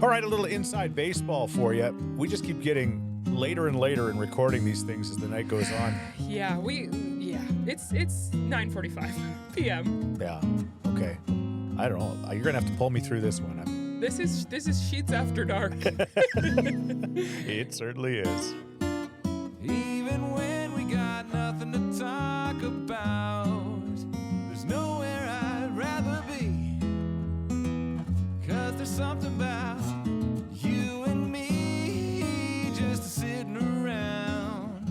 All right, a little inside baseball for you. We just keep getting later and later in recording these things as the night goes on. Yeah, it's 9:45 p.m. Yeah. Okay. I don't know. You're gonna have to pull me through this one. This is Scheetz After Dark. It certainly is. Even when we got nothing to talk about, there's nowhere I'd rather be. 'Cause there's something about you and me just sitting around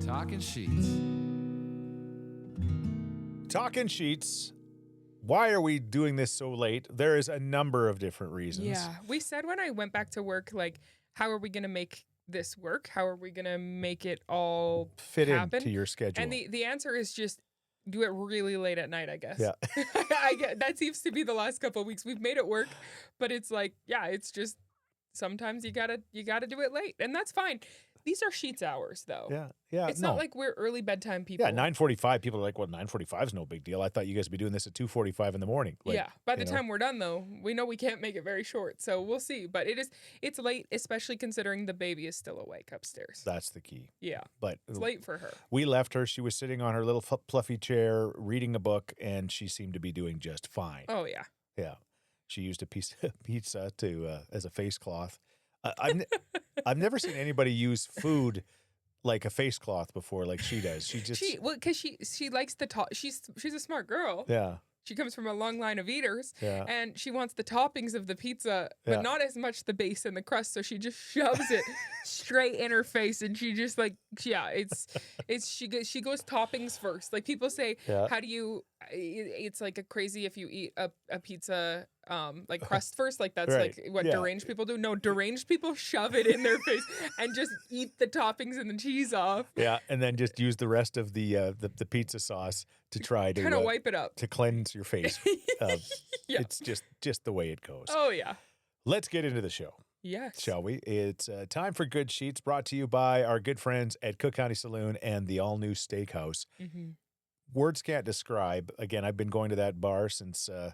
talking sheets. Talking Scheetz. Why are we doing this so late? There is a number of different reasons. Yeah, we said when I went back to work, like, how are we going to make this work? How are we going to make it all Fit happen? into your schedule. And the answer is just do it really late at night, I guess. Yeah. That seems to be the last couple of weeks. We've made it work, but it's like, yeah, it's just sometimes you gotta do it late, and that's fine. These are Scheetz hours, though. Yeah. Yeah. It's not like we're early bedtime people. Yeah, 9:45. People are like, well, 9:45 is no big deal. I thought you guys would be doing this at 2:45 in the morning. Like, yeah. By the time we're done, though, we know we can't make it very short, so we'll see. But it's late, especially considering the baby is still awake upstairs. That's the key. Yeah. But It's late for her. we left her. She was sitting on her little fluffy chair reading a book, and she seemed to be doing just fine. Oh, yeah. Yeah. She used a piece of pizza to as a face cloth. I've never seen anybody use food like a face cloth before, like she does. Because she likes the top. She's a smart girl. Yeah. She comes from a long line of eaters, Yeah. and she wants the toppings of the pizza, but Yeah. not as much the base and the crust. So she just shoves it straight in her face, and she just she goes toppings first. Like people say, Yeah. how do you? It's like a crazy if you eat a pizza like crust first, like that's Right. like what Yeah. deranged people do. No, deranged people shove it in their face and just eat the toppings and the cheese off. Yeah, and then just use the rest of the pizza sauce to try to Kind of wipe it up. to cleanse your face. Yeah. It's just the way it goes. Oh yeah. Let's get into the show, Yes. shall we? It's time for Good Scheetz, brought to you by our good friends at Cook County Saloon and the all-new Steakhouse. Mm-hmm. Words can't describe. Again, I've been going to that bar since I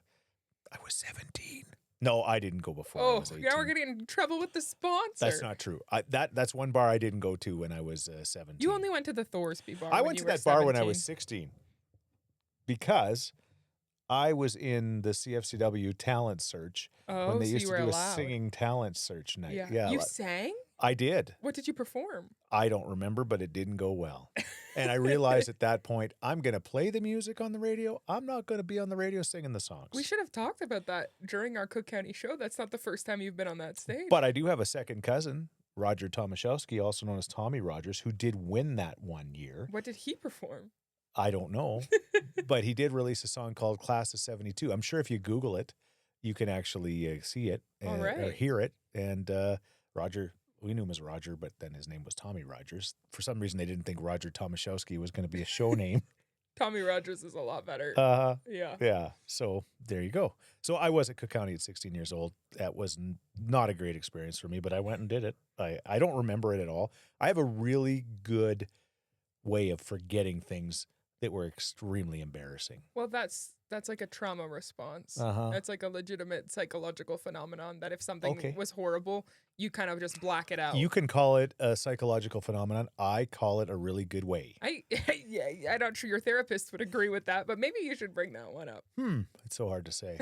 was 17. No, I didn't go before I was 18. Now we're getting in trouble with the sponsor. That's not true. That's one bar I didn't go to when I was 17. You only went to the Thorsby bar. I when went you to were that bar when I 17. was 16 because I was in the CFCW talent search Oh, when they so used you to were do allowed. a singing talent search night. Yeah. You sang? I did. What did you perform? I don't remember, but it didn't go well. And I realized at that point, I'm going to play the music on the radio. I'm not going to be on the radio singing the songs. We should have talked about that during our Cook County show. That's not the first time you've been on that stage. But I do have a second cousin, Roger Tomaszewski, also known as Tommy Rogers, who did win that one year. What did he perform? I don't know, but he did release a song called Class of 72. I'm sure if you Google it, you can actually see it All or right. hear it. And Roger, we knew him as Roger, but then his name was Tommy Rogers. For some reason, they didn't think Roger Tomaszewski was going to be a show name. Tommy Rogers is a lot better. Yeah. Yeah. So there you go. So I was at Cook County at 16 years old. That was not a great experience for me, but I went and did it. I don't remember it at all. I have a really good way of forgetting things that were extremely embarrassing. Well, that's like a trauma response. Uh-huh. That's like a legitimate psychological phenomenon that if something Okay. was horrible, you kind of just black it out. You can call it a psychological phenomenon. I call it a really good way. I'm not sure your therapist would agree with that, but maybe you should bring that one up. It's so hard to say.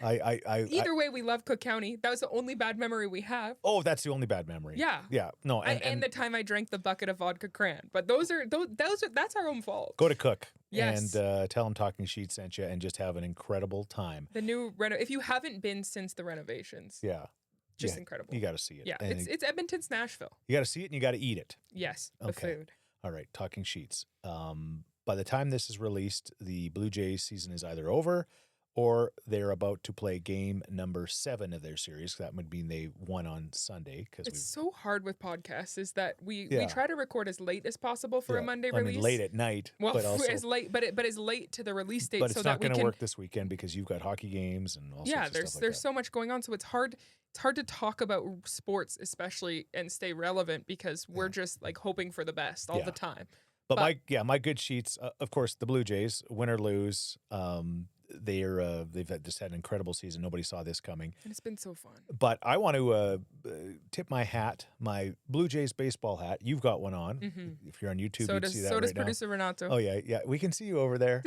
Either way, we love Cook County. That was the only bad memory we have. Oh, that's the only bad memory. Yeah. Yeah. No. And the time I drank the bucket of vodka cran. But that's our own fault. Go to Cook. Yes. And tell them Talking Scheetz sent you and just have an incredible time. The new if you haven't been since the renovations, Yeah. just Yeah, incredible. You got to see it. Yeah, And it's Edmonton's Nashville. you got to see it and you got to eat it. Yes, the Okay. food. All right, Talking Scheetz. By the time this is released, the Blue Jays season is either over or they're about to play game number 7 of their series. That would mean they won on Sunday because It's so hard with podcasts is that we Yeah. try to record as late as possible for a Monday release. late at night, Well, but also as late, but as late to the release date, but so it's that not we going to can. work this weekend because you've got hockey games and all Yeah, sorts of there's stuff like that. so much going on, so it's hard. It's hard to talk about sports, especially and stay relevant because we're just like hoping for the best all Yeah. the time. But my good Scheetz, of course, the Blue Jays, win or lose, they've just had an incredible season. Nobody saw this coming. And it's been so fun. But I want to tip my hat, my Blue Jays baseball hat. You've got one on. If you're on YouTube, So you'd does see that so does right now. producer Renato. Oh yeah, we can see you over there.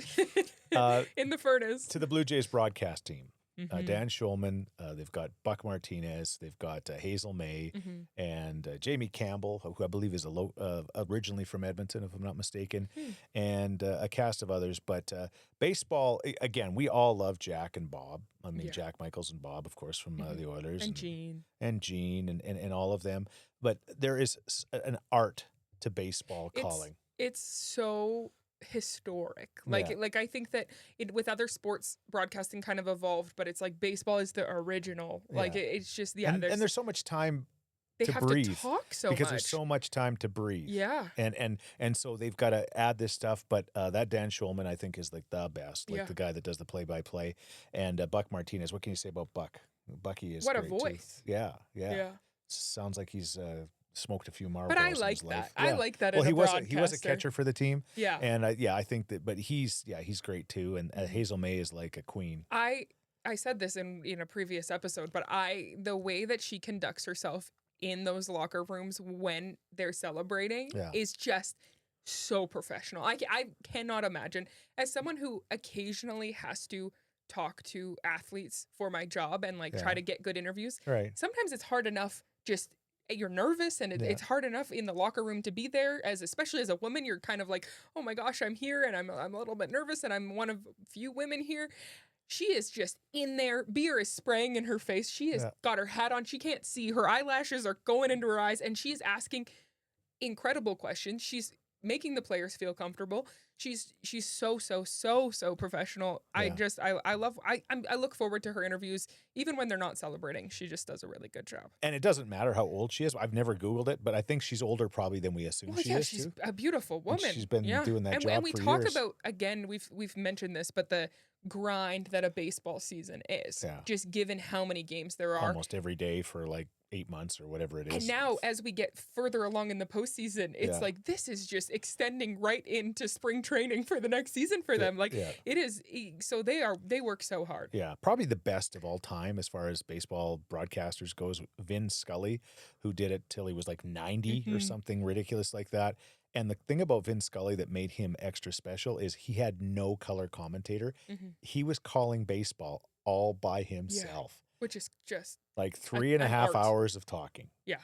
In the furnace. To the Blue Jays broadcast team. Dan Schulman, they've got Buck Martinez, they've got Hazel May, and Jamie Campbell, who I believe is originally from Edmonton, if I'm not mistaken, and a cast of others. But baseball, again, we all love Jack and Bob. I mean, Jack Michaels and Bob, of course, from the Oilers. And Gene. And Gene and all of them. But there is an art to baseball calling. It's so historic. Like I think that with other sports broadcasting kind of evolved, but it's like baseball is the original. Like it's just and there's so much time to have breathe to talk so because much. there's so much time to breathe. Yeah. And so they've got to add this stuff, but that Dan Schulman I think is like the best, like the guy that does the play-by-play. And Buck Martinez, what can you say about Buck? Bucky is what a great voice. too. Yeah. Sounds like he's smoked a few Marlboros. But I like in his that. life. I like that. Well, in he a was broadcaster. a catcher for the team. Yeah. And I think that, but he's great too. And Hazel May is like a queen. I said this in a previous episode, but the way that she conducts herself in those locker rooms when they're celebrating is just so professional. I cannot imagine, as someone who occasionally has to talk to athletes for my job and try to get good interviews. Right. Sometimes it's hard enough just you're nervous and it's hard enough in the locker room to be there, especially as a woman. You're kind of like, oh my gosh, I'm here and I'm a little bit nervous and I'm one of few women here. She is just in there. Beer is spraying in her face. She has got her hat on. She can't see. Her eyelashes are going into her eyes and she's asking incredible questions. She's making the players feel comfortable. She's so professional. I look forward to her interviews, even when they're not celebrating. She just does a really good job. And it doesn't matter how old she is. I've never Googled it, but I think she's older probably than we assume she is. She's too. a beautiful woman. And she's been doing that job and we for talk years. about, again, we've mentioned this, but the grind that a baseball season is. Yeah. Just given how many games there are. Almost every day for like 8 months or whatever it is. And now, as we get further along in the postseason, it's like this is just extending right into spring training for the next season for them. Like it is. So they work so hard. Yeah, probably the best of all time as far as baseball broadcasters goes. Vin Scully, who did it till he was like 90 or something ridiculous like that. And the thing about Vin Scully that made him extra special is he had no color commentator. He was calling baseball all by himself. Which is just like 3.5 hours of talking. Yeah.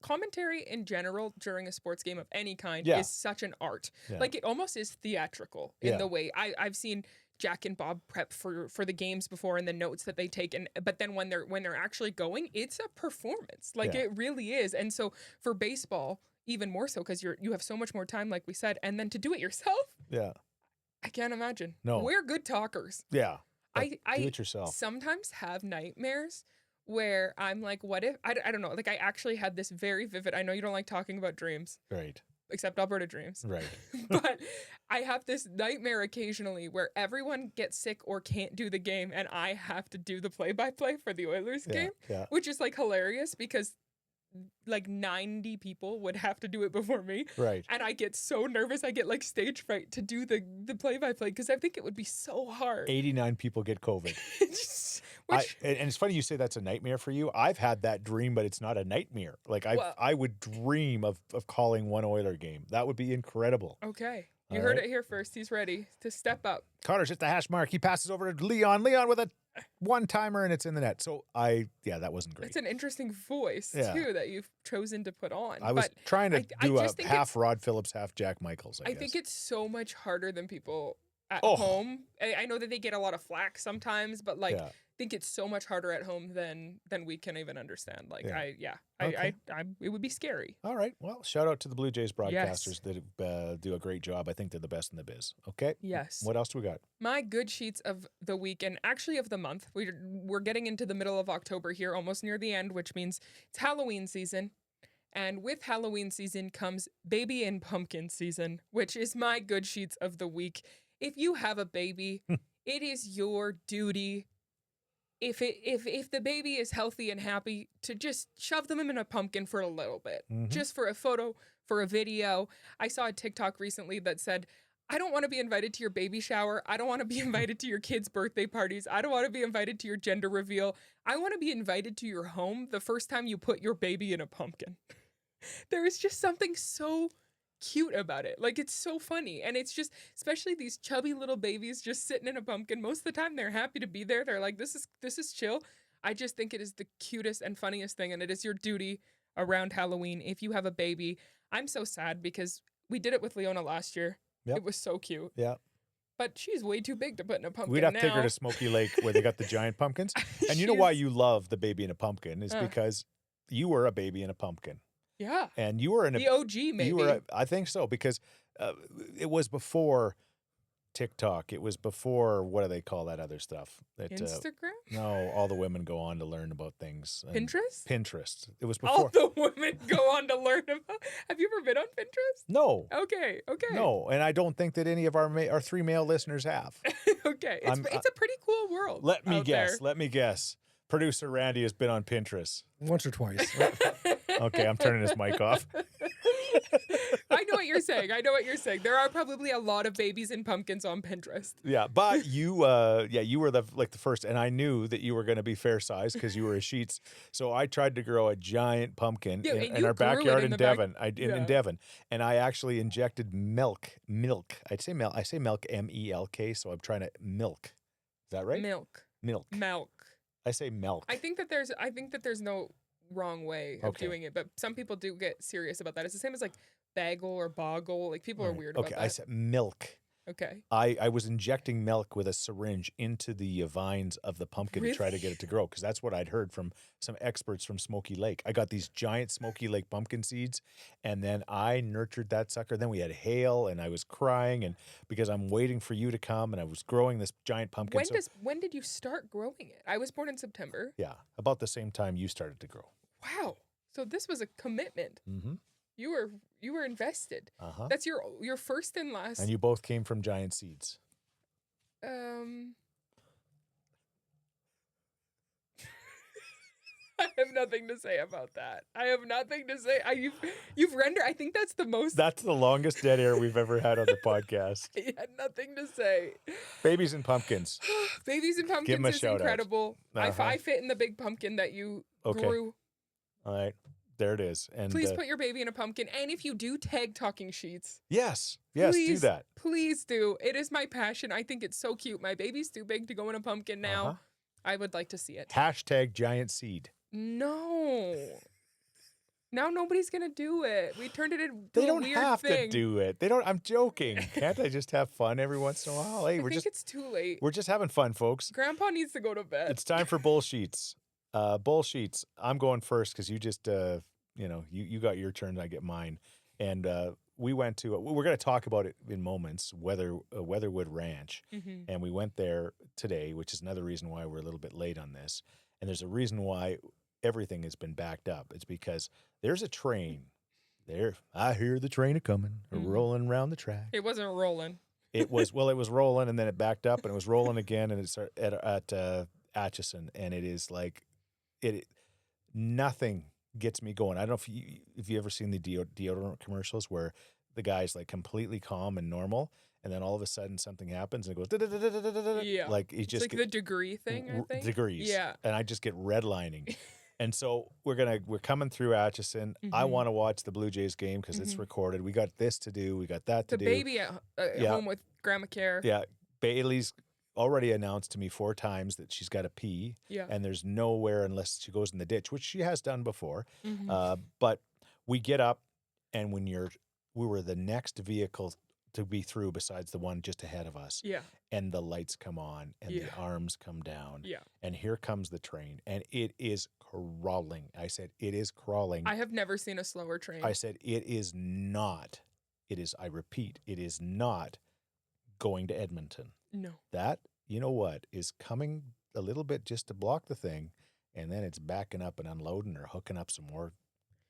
Commentary in general during a sports game of any kind is such an art. Yeah. Like it almost is theatrical in the way I've seen Jack and Bob prep for the games before and the notes that they take. But then when they're actually going, it's a performance. Like it really is. And so for baseball, even more so because you have so much more time, like we said, and then to do it yourself. Yeah. I can't imagine. No. We're good talkers. Yeah. I do it yourself. Sometimes have nightmares where I'm like, what if, I don't know, like I actually had this very vivid, I know you don't like talking about dreams. Right. Except Alberta dreams. Right. But I have this nightmare occasionally where everyone gets sick or can't do the game and I have to do the play-by-play for the Oilers game, which is like hilarious because like 90 people would have to do it before me. Right. And I get so nervous. I get like stage fright to do the play-by-play because I think it would be so hard. 89 people get COVID. And it's funny you say that's a nightmare for you. I've had that dream, but it's not a nightmare. Like I would dream of calling one Oiler game. That would be incredible. Okay. You heard it here first. He's ready to step up. Connor's hit the hash mark. He passes over to Leon. Leon with a one-timer, and it's in the net. So that wasn't great. It's an interesting voice, too, that you've chosen to put on. I was trying to do a half Rod Phillips, half Jack Michaels, I guess. I think it's so much harder than people at home. I know that they get a lot of flack sometimes, but I think it's so much harder at home than we can even understand. Like, it would be scary. All right. Well, shout out to the Blue Jays broadcasters that do a great job. I think they're the best in the biz. Okay. Yes. What else do we got? My good sheets of the week and actually of the month. We're getting into the middle of October here, almost near the end, which means it's Halloween season. And with Halloween season comes baby and pumpkin season, which is my good sheets of the week. If you have a baby, it is your duty, if the baby is healthy and happy, to just shove them in a pumpkin for a little bit, just for a photo, for a video. I saw a TikTok recently that said, I don't want to be invited to your baby shower. I don't want to be invited to your kids' birthday parties. I don't want to be invited to your gender reveal. I want to be invited to your home the first time you put your baby in a pumpkin. There is just something so cute about it. Like, it's so funny. And it's just, especially these chubby little babies just sitting in a pumpkin. Most of the time they're happy to be there. They're like, this is chill. I just think it is the cutest and funniest thing. And it is your duty around Halloween if you have a baby. I'm so sad because we did it with Leona last year. Yep. It was so cute. Yeah. But she's way too big to put in a pumpkin. We'd have to take her now. to Smoky Lake where they got the giant pumpkins. And you know why She's- you love the baby in a pumpkin is because you were a baby in a pumpkin. Yeah. And you were in The OG, maybe. I think so, because it was before TikTok. It was before, what do they call that other stuff? That, Instagram? no, all the women go on to learn about things. And Pinterest? Pinterest. It was All before. the women go on to learn about. Have you ever been on Pinterest? No. Okay. No, and I don't think that any of our three male listeners have. Okay. I'm- It's a pretty cool world. Let me out guess. there. Let me guess. Producer Randy has been on Pinterest. Once or twice. Okay, I'm turning his mic off. I know what you're saying. There are probably a lot of babies and pumpkins on Pinterest. Yeah, but you were the first, and I knew that you were going to be fair size because you were a Scheetz. So I tried to grow a giant pumpkin Yeah, and in you our grew it backyard in in the back- Devon. In Devon, and I actually injected milk. I say milk, MELK. So I'm trying to milk. Is that right? Milk. I say milk. I think that there's no wrong way of Okay. doing it, but some people do get serious about that. It's the same as like bagel or boggle. Like people are Right. weird Okay, about that. I said milk. Okay. I was injecting milk with a syringe into the vines of the pumpkin to try to get it to grow because that's what I'd heard from some experts from Smoky Lake. I got these giant Smoky Lake pumpkin seeds, and then I nurtured that sucker. Then we had hail, and I was crying, and because I'm waiting for you to come, and I was growing this giant pumpkin. When did you start growing it? I was born in September. Yeah, about the same time you started to grow. Wow. So this was a commitment. Mm-hmm. You were invested. Uh-huh. That's your first and last. And you both came from giant seeds. I have nothing to say about that. I have nothing to say. You've rendered. I think that's the most. That's the longest dead air we've ever had on the podcast. I had nothing to say. Babies and pumpkins. Babies and Give 'em pumpkins a is shout out. incredible. Uh-huh. I fit in the big pumpkin that you Okay. grew. All right, there it is. And Please put your baby in a pumpkin. And if you do, tag Talking Scheetz. yes, Please, do that. Please do. It is my passion. I think it's so cute. My baby's too big to go in a pumpkin now. Uh-huh. I would like to see it. Hashtag giant seed. No. Now nobody's gonna do it. We turned it into They a don't weird have thing. to do it. They don't. I'm joking. Can't I just have fun every once in a while? Hey, I think it's too late. we're just having fun, folks. Grandpa needs to go to bed. It's time for bull sheets. Bull sheets. I'm going first because you just you got your turn. I get mine. And we went to. We're going to talk about it in moments. Weatherwood Ranch, Mhm. and we went there today, which is another reason why we're a little bit late on this. And there's a reason why everything has been backed up. It's because there's a train there. I hear the train a coming, Mhm. rolling around the track. It wasn't rolling. It was rolling, and then it backed up, and it was rolling again, and it's at Atchison, and it is like nothing gets me going. I don't know if you ever seen the deodorant commercials where the guy's like completely calm and normal, and then all of a sudden something happens and it goes Yeah. like it It's just like the degree thing, I think. degrees. Yeah. And I just get redlining. And so we're coming through Atchison. I Mhm. want to watch the Blue Jays game because it's Mhm. recorded. We got this to do. We got that to The do. baby at Yeah. home with Grandma Care. Yeah. Bailey's already announced to me 4 times that she's got to pee, Yeah. and there's nowhere unless she goes in the ditch, which she has done before. Mhm. But we get up, and we were the next vehicle to be through besides the one just ahead of us. Yeah. And the lights come on, and the Yeah. arms come down. Yeah. And here comes the train, and it is crawling. I said, it is crawling. I have never seen a slower train. I said, it is not. It is, I repeat, it is not going to Edmonton. No. That, you know what, is coming a little bit just to block the thing, and then it's backing up and unloading or hooking up some more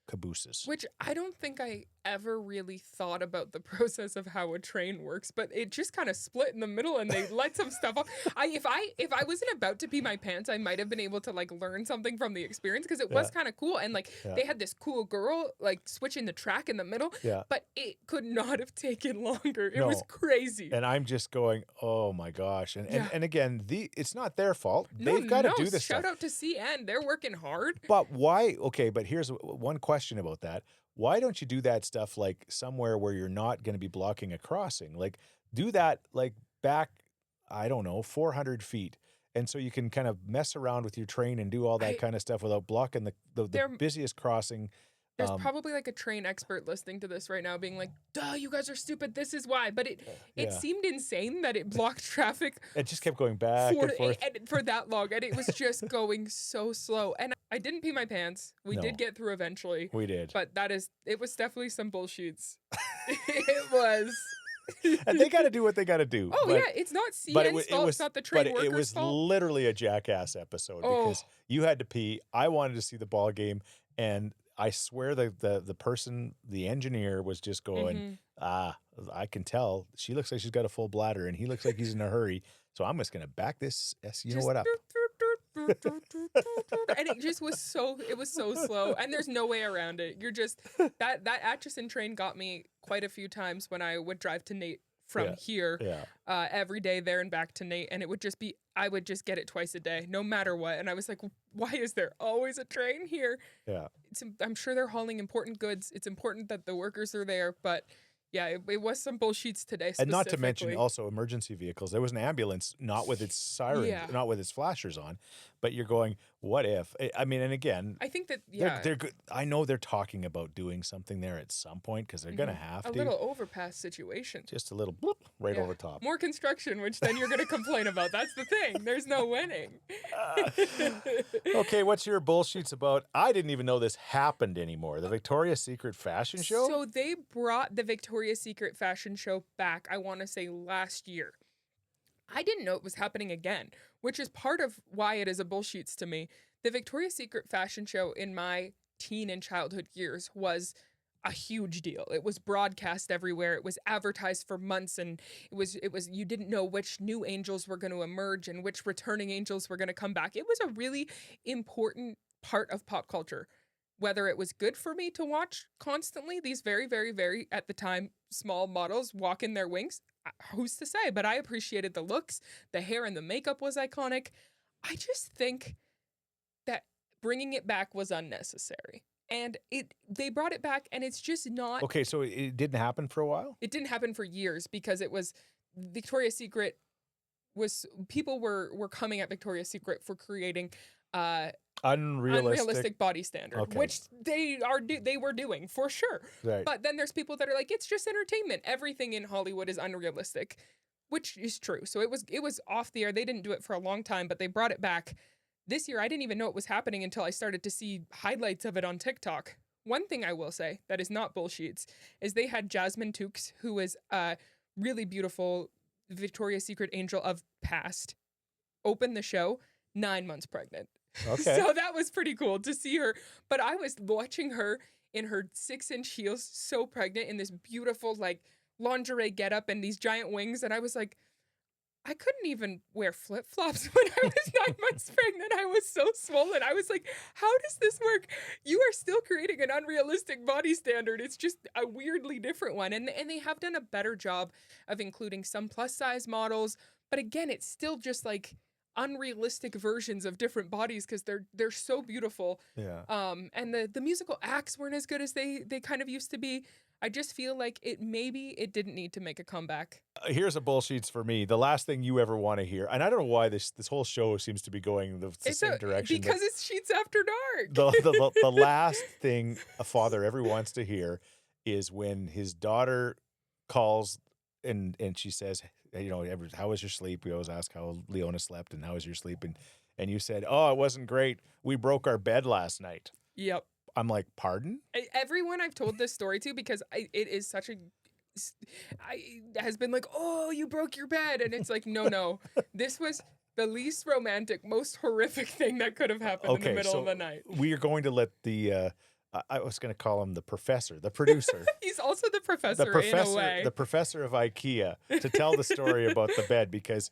cabooses. Which I don't think I ever really thought about the process of how a train works, but it just kind of split in the middle and they let some stuff off. If I wasn't about to pee my pants, I might have been able to like learn something from the experience because it was kind of cool. And like they had this cool girl like switching the track in the middle, but it could not have taken longer. It was crazy. And I'm just going, oh my gosh. And again, it's not their fault. They've got to do this Shout stuff. out to CN. They're working hard. But why? Okay, but here's one question about that. Why don't you do that stuff like somewhere where you're not going to be blocking a crossing? Like do that like back, I don't know, 400 feet. And so you can kind of mess around with your train and do all that kind of stuff without blocking the busiest crossing. There's probably like a train expert listening to this right now being like, duh, you guys are stupid. This is why. But it seemed insane that it blocked traffic. It just kept going back and forth. For that long. And it was just going so slow. And I didn't pee my pants. We did get through eventually. We did. But it was definitely some bullshits. It was. And they got to do what they got to do. Oh, it's not CN's fault. It's not the train workers' fault. But it was literally a jackass episode because you had to pee. I wanted to see the ball game. And I swear the person, the engineer was just going, I can tell. She looks like she's got a full bladder and he looks like he's in a hurry. So I'm just going to back this what up. And it just was so slow and there's no way around it. You're just, that Atchison train got me quite a few times when I would drive to Nate from here every day there and back to Nate. And it would just be, I would just get it twice a day, no matter what. And I was like, why is there always a train here? Yeah. I'm sure they're hauling important goods. It's important that the workers are there, but yeah, it was some bullshits today. And not to mention also emergency vehicles. There was an ambulance, not with its sirens, not with its flashers on, but you're going, what if? I mean, and again, I think that, they're good. I know they're talking about doing something there at some point because they're going to have to. A little overpass situation. Just a little bloop right over top. More construction, which then you're going to complain about. That's the thing. There's no winning. Okay, what's your bullshits about? I didn't even know this happened anymore. The Victoria's Secret fashion show? So they brought the Victoria's Secret fashion show back, I want to say last year. I didn't know it was happening again, which is part of why it is a bullshits to me. The Victoria's Secret fashion show in my teen and childhood years was a huge deal. It was broadcast everywhere. It was advertised for months, and it was you didn't know which new angels were going to emerge and which returning angels were going to come back. It was a really important part of pop culture. Whether it was good for me to watch constantly these very, very, very, at the time, small models walk in their wings, who's to say? But I appreciated the looks. The hair and the makeup was iconic. I just think that bringing it back was unnecessary. And they brought it back, and it's just not... Okay, so it didn't happen for a while? It didn't happen for years because it was... Victoria's Secret was... People were coming at Victoria's Secret for creating... unrealistic body standard, which they were doing for sure. Right. But then there's people that are like, it's just entertainment. Everything in Hollywood is unrealistic, which is true. So it was off the air. They didn't do it for a long time, but they brought it back this year. I didn't even know it was happening until I started to see highlights of it on TikTok. One thing I will say that is not bullshits is they had Jasmine Tookes, who is a really beautiful Victoria's Secret angel of past, open the show 9 months pregnant. Okay. So that was pretty cool to see her. But I was watching her in her 6-inch heels, so pregnant, in this beautiful, like, lingerie getup and these giant wings. And I was like, I couldn't even wear flip-flops when I was 9 months pregnant. I was so swollen. I was like, how does this work? You are still creating an unrealistic body standard. It's just a weirdly different one. And they have done a better job of including some plus-size models. But again, it's still just like unrealistic versions of different bodies because they're so beautiful. Yeah. And the musical acts weren't as good as they kind of used to be. I just feel like it didn't need to make a comeback. Here's a bullshits for me. The last thing you ever want to hear, and I don't know why this whole show seems to be going the same direction. Because it's Scheetz After Dark. The last thing a father ever wants to hear is when his daughter calls and she says, you know, how was your sleep? We always ask how Leona slept and how was your sleep? And you said, oh, it wasn't great. We broke our bed last night. Yep. I'm like, pardon? Everyone I've told this story to, because it is such a... has been like, oh, you broke your bed. And it's like, no. This was the least romantic, most horrific thing that could have happened in the middle of the night. We are going to let the I was going to call him the professor, the producer. He's also the professor in a way. The professor of IKEA, to tell the story about the bed, because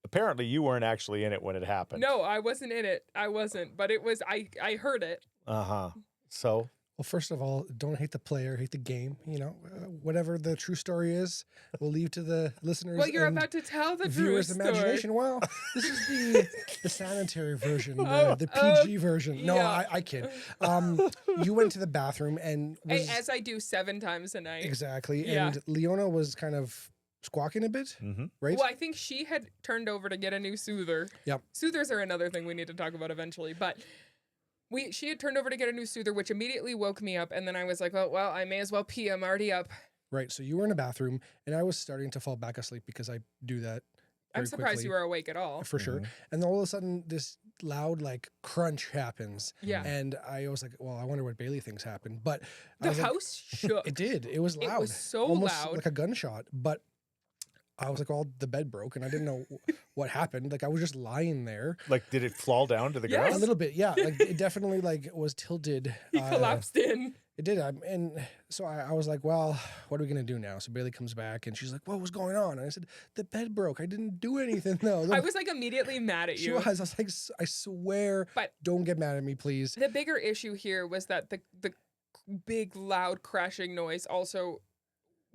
apparently you weren't actually in it when it happened. No, I wasn't in it. I wasn't, but it was. I heard it. So. Well, first of all, don't hate the player, hate the game. You know, whatever the true story is, we'll leave to the listeners. Well, you're and about to tell the viewers' true story. imagination. Well, this is the sanitary version, the PG version. No, yeah. I kid. You went to the bathroom and As I do 7 times a night. Exactly. Yeah. And Leona was kind of squawking a bit, right? Well, I think she had turned over to get a new soother. Yep. Soothers are another thing we need to talk about eventually, but she had turned over to get a new soother, which immediately woke me up, and then I was like, oh, well, I may as well pee. I'm already up. Right. So you were in a bathroom, and I was starting to fall back asleep because I do that. I'm surprised you were awake at all. For sure. And then all of a sudden, this loud like crunch happens. Yeah. And I was like, well, I wonder what Bailey thinks happened. But the house shook. It did. It was loud. It was so almost loud. like a gunshot. But I was like, oh, the bed broke, and I didn't know what happened. Like I was just lying there. Like, did it fall down to the Yes. ground? A little bit, yeah. Like it definitely like was tilted. He collapsed in. It did. And so I was like, well, what are we going to do now? So Bailey comes back and she's like, what was going on? And I said, the bed broke. I didn't do anything though. I was like immediately mad at She you. was. I was like, I swear, But don't get mad at me, please. the bigger issue here was that the big loud crashing noise also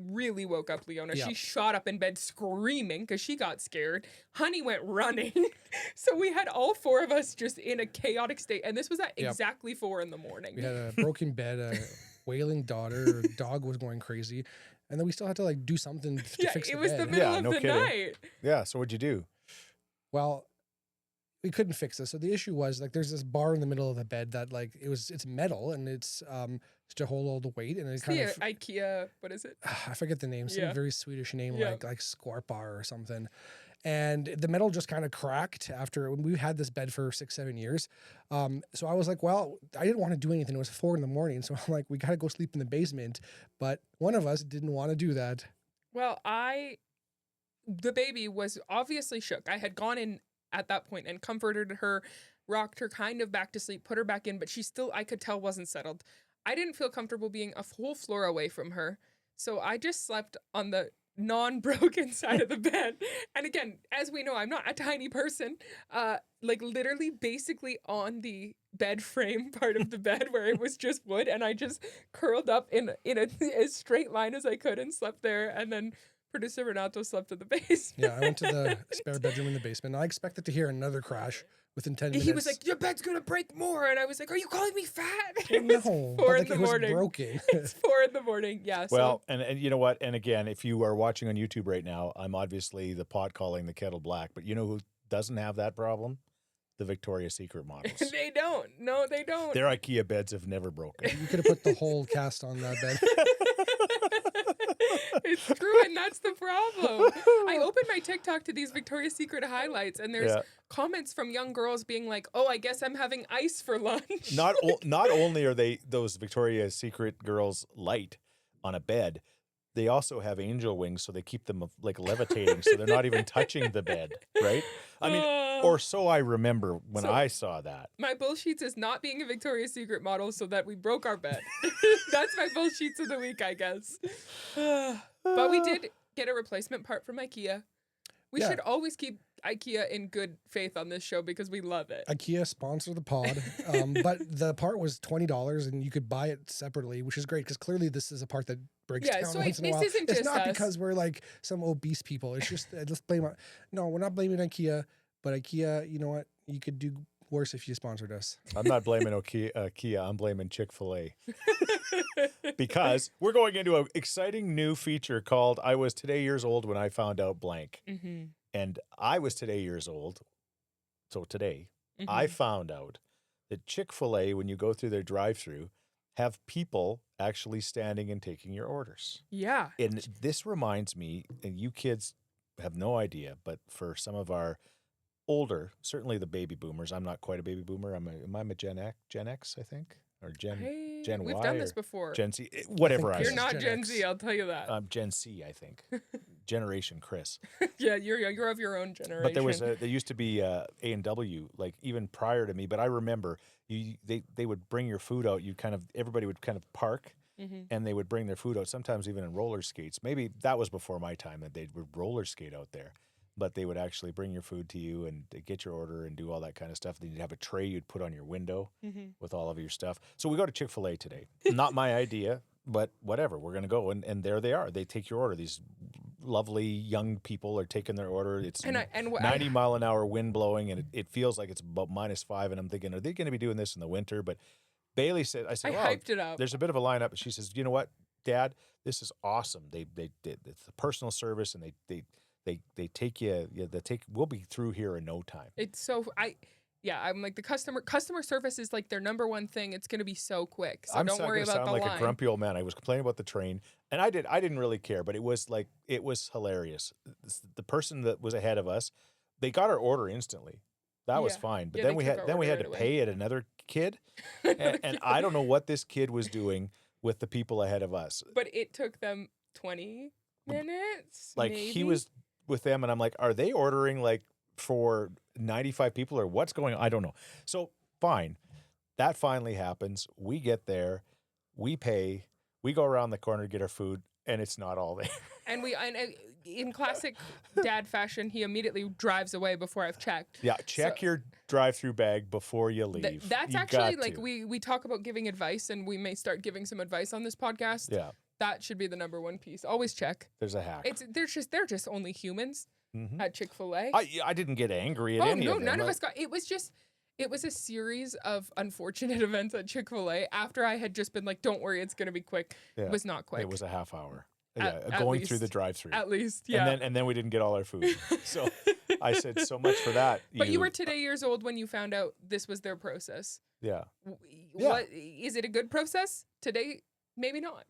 really woke up Leona. Yeah. She shot up in bed screaming because she got scared. Honey went running. So we had all 4 of us just in a chaotic state. And this was at exactly 4 in the morning. We had a broken bed, a wailing daughter, her dog was going crazy. And then we still had to like do something to fix the it was bed. the middle of no the kidding. night. Yeah. So what'd you do? Well, we couldn't fix this. So the issue was like there's this bar in the middle of the bed that like it's metal and it's to hold all the weight and it It's kind the of IKEA, what is it? I forget the name, some Yeah. very Swedish name Yeah. like Skorpar or something. And the metal just kind of cracked after we had this bed for 6-7 years. So I was like, well, I didn't want to do anything. It was 4 a.m. So I'm like, we got to go sleep in the basement. But one of us didn't want to do that. Well, the baby was obviously shook. I had gone in at that point and comforted her, rocked her kind of back to sleep, put her back in, but she still, I could tell, wasn't settled. I didn't feel comfortable being a whole floor away from her. So I just slept on the non-broken side of the bed. And again, as we know, I'm not a tiny person, like literally basically on the bed frame part of the bed where it was just wood. And I just curled up in as straight line as I could and slept there. And then producer Renato slept in the basement. Yeah, I went to the spare bedroom in the basement. I expected to hear another crash within 10 minutes. He was like, your bed's going to break more. And I was like, are you calling me fat? It no, was 4 but like in the it was morning. broken. It's 4 in the morning. Yeah. Well, and you know what? And again, if you are watching on YouTube right now, I'm obviously the pot calling the kettle black. But you know who doesn't have that problem? The Victoria's Secret models. They don't. No, they don't. Their IKEA beds have never broken. You could have put the whole cast on that bed. It's true, and that's the problem. I opened my TikTok to these Victoria's Secret highlights, and there's comments from young girls being like, "Oh, I guess I'm having ice for lunch." Not only are those Victoria's Secret girls light on a bed, they also have angel wings, so they keep them like levitating, so they're not even touching the bed, right? I mean, or so I remember when I saw that. My bullsheets is not being a Victoria's Secret model, so that we broke our bed. That's my bullsheets of the week, I guess. But we did get a replacement part from IKEA. We should always keep IKEA in good faith on this show because we love it. IKEA sponsor the pod, but the part was $20 and you could buy it separately, which is great because clearly this is a part that breaks down so once in a while. this isn't It's just not us. because we're like some obese people. It's just let's blame it. No, we're not blaming IKEA, but IKEA, you know what? You could do worse if you sponsored us. I'm not blaming IKEA. I'm blaming Chick-fil-A. Because we're going into an exciting new feature called I Was Today Years Old When I Found Out Blank. Mm-hmm. And I was today years old. So today, I found out that Chick-fil-A, when you go through their drive-thru, have people actually standing and taking your orders. Yeah. And this reminds me, and you kids have no idea, but for some of our older, certainly the baby boomers, I'm not quite a baby boomer. Am I a Gen X, I think? Or Gen Y? We've done this before. Gen C, whatever I You're You're am. not Gen Gen X. Z, I'll tell you that. Gen C, I think. Generation Chris. Yeah, you're of your own generation. But there used to be A&W, like even prior to me. But I remember they would bring your food out. Everybody would kind of park, and they would bring their food out. Sometimes even in roller skates. Maybe that was before my time that they would roller skate out there. But they would actually bring your food to you and get your order and do all that kind of stuff. Then you'd have a tray you'd put on your window with all of your stuff. So we go to Chick-fil-A today. Not my idea, but whatever. We're going to go. And there they are. They take your order. These lovely young people are taking their order. It's 90 mile an hour wind blowing, and it feels like it's about -5. And I'm thinking, are they going to be doing this in the winter? But Bailey said, I said, hyped it up. There's a bit of a lineup. She says, you know what, Dad, this is awesome. They did it's the personal service, and they take you. We'll be through here in no time. It's so I'm like the customer service is like their number one thing. It's going to be so quick. So don't worry about the line. Like a grumpy old man. I was complaining about the train, and I didn't really care, but it was hilarious. The person that was ahead of us, they got our order instantly. That was fine. But then we had to pay at another kid, and I don't know what this kid was doing with the people ahead of us. But it took them 20 minutes. Like maybe? He was with them, and I'm like, are they ordering like for 95 people or what's going on? I don't know. So fine. That finally happens. We get there, we pay, we go around the corner to get our food, and it's not all there. And in classic dad fashion, he immediately drives away before I've checked. Yeah, check your drive-through bag before you leave. That's actually like we talk about giving advice, and we may start giving some advice on this podcast. Yeah. That should be the number one piece. Always check. There's a hack. They're just only humans at Chick-fil-A. I didn't get angry at any of them. None of us got. It was a series of unfortunate events at Chick-fil-A after I had just been like, don't worry, it's going to be quick. Yeah. It was not quick. It was a half hour. Going through the drive-through. At least, yeah. And then we didn't get all our food. So I said, so much for that. But you were today years old when you found out this was their process. Yeah. Is it a good process? Today, maybe not.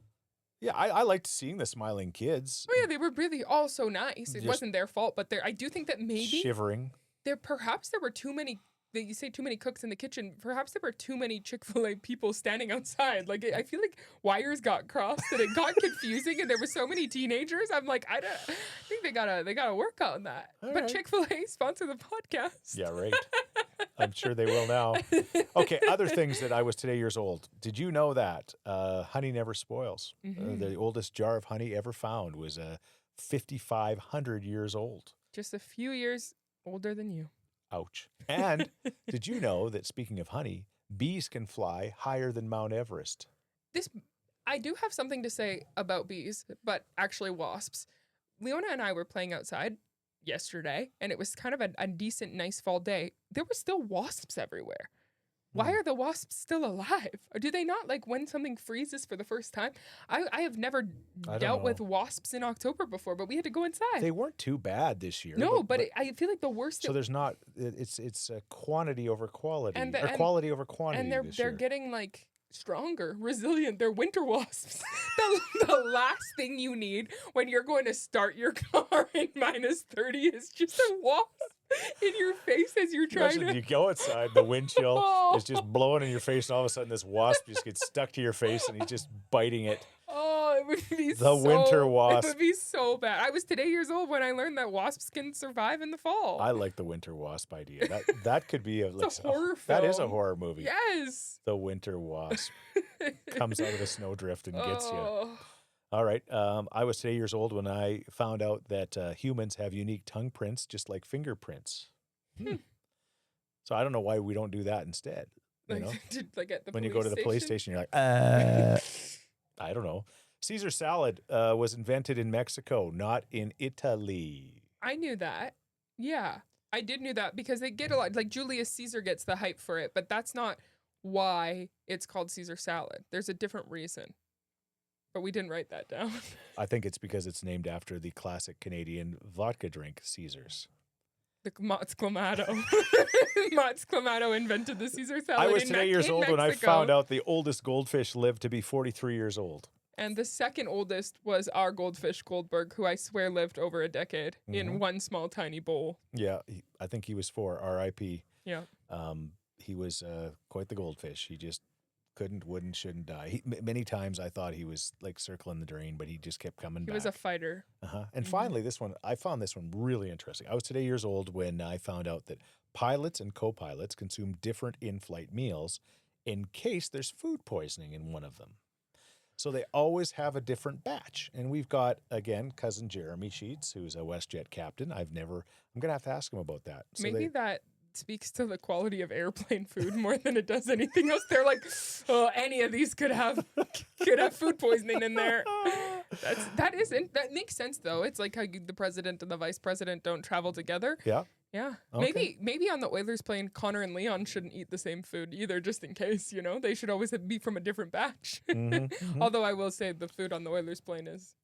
Yeah, I liked seeing the smiling kids. Oh yeah, they were really all so nice. It wasn't their fault, but I do think that maybe shivering. Perhaps there were too many. You say too many cooks in the kitchen. Perhaps there were too many Chick-fil-A people standing outside. Like I feel like wires got crossed and it got confusing, and there were so many teenagers. I'm like, I think they gotta work on that. All but right. Chick-fil-A sponsor the podcast. Yeah, right. I'm sure they will now. Okay, other things that I was today years old. Did you know that honey never spoils? The oldest jar of honey ever found was 5,500 years old. Just a few years older than you. Ouch. And did you know that, speaking of honey, bees can fly higher than Mount Everest? I do have something to say about bees, but actually wasps. Leona and I were playing outside yesterday, and it was kind of a decent, nice fall day. There were still wasps everywhere. Why are the wasps still alive? Or do they not, like, when something freezes for the first time? I have never dealt with wasps in October before, but we had to go inside. They weren't too bad this year. No, but I feel like the worst. So there's not. It's quantity over quality, or quality over quantity. And they're getting like stronger, resilient. They're winter wasps. the last thing you need when you're going to start your car in -30 is just a wasp in your face as you're trying to. You go outside, the wind chill is just blowing in your face, and all of a sudden this wasp just gets stuck to your face, and he's just biting it. Oh, it would be winter wasp. It would be so bad. I was today years old when I learned that wasps can survive in the fall. I like the winter wasp idea. That could be a horror film. That is a horror movie. Yes. The winter wasp comes out of the snowdrift and gets you. All right. I was today years old when I found out that humans have unique tongue prints, just like fingerprints. So I don't know why we don't do that instead. You know? Like at the when you go to the police station, you're like, I don't know. Caesar salad was invented in Mexico, not in Italy. I knew that. Yeah, I did knew that because they get a lot. Like Julius Caesar gets the hype for it, but that's not why it's called Caesar salad. There's a different reason. But we didn't write that down. I think it's because it's named after the classic Canadian vodka drink, Caesar's. The Mott's Clamato. Mott's Clamato invented the Caesar salad. I was today years old when I found out the oldest goldfish lived to be 43 years old. And the second oldest was our goldfish, Goldberg, who I swear lived over a decade in one small, tiny bowl. Yeah, I think he was 4, R.I.P. Yeah. He was quite the goldfish. He just couldn't, wouldn't, shouldn't die. Many times I thought he was like circling the drain, but he just kept coming back. He was a fighter. And finally, I found this one really interesting. I was today years old when I found out that pilots and co-pilots consume different in-flight meals in case there's food poisoning in one of them. So they always have a different batch. And we've got, again, cousin Jeremy Scheetz, who's a WestJet captain. I'm going to have to ask him about that. So Maybe that speaks to the quality of airplane food more than it does anything else. They're like, oh, any of these could have food poisoning in there. That makes sense though. It's like how the president and the vice president don't travel together. Yeah. Yeah. Okay. Maybe on the Oilers plane, Connor and Leon shouldn't eat the same food either, just in case, they should always be from a different batch. Although I will say the food on the Oilers plane it's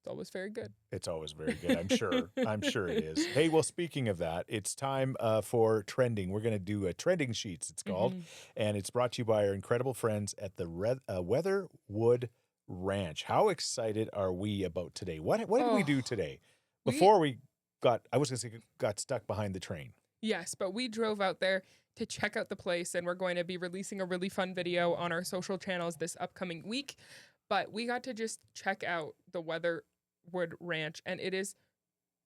always very good. It's always very good, I'm sure. I'm sure it is. Hey, well, speaking of that, it's time for trending. We're going to do a Trending Sheets, it's called, and it's brought to you by our incredible friends at the Weatherwood Ranch. How excited are we about today? What did we do today? Before we got stuck behind the train. Yes, but we drove out there to check out the place, and we're going to be releasing a really fun video on our social channels this upcoming week. But we got to just check out the Weatherwood Ranch, and it is